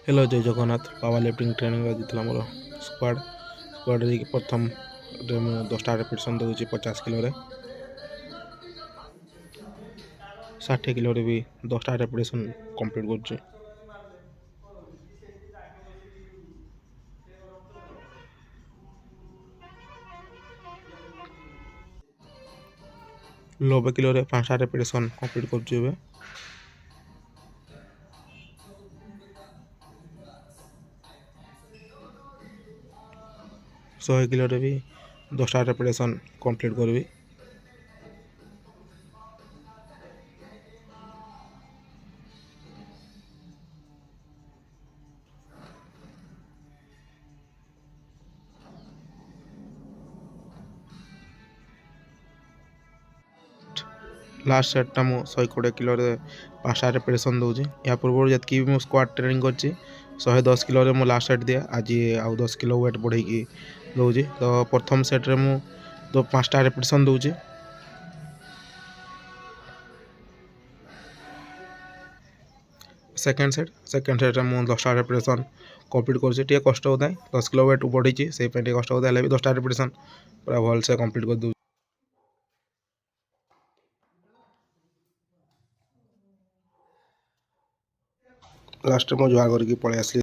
Hello जय Jagannath power lifting training दिखला मोर squad प्रथम मु 10टा रिपिटेशन दूसरी 50 किलो 60 किलो भी 10टा रिपिटेशन कंप्लीट कर नब्बे किलो 5टा रिपिटेशन कंप्लीट कर 100 किलो भी 10टा रिपिटेशन कंप्लीट करबी। लास्ट सेटा मु 120 किलो 5टा रिपिटेशन दूसरी या पूर्व जी भी स्क्वाड ट्रेनिंग कर 110 किलो मु लास्ट सेट दिए आज आउ 10 किलो वेट बढ़े दूसरी तो प्रथम सेट्रे मु तो 5टा रिपिटेशन दूसरी सेकेंड सेट्रे मु 10टा रिपिटेशन कंप्लीट कर कष्ट होता है 10 किलो वेट बढ़ी से कष्ट होता है 10टा रिपिटेशन पूरा भल से कंप्लीट कर दूँ। लास्ट में जुआ करके पलि आसली।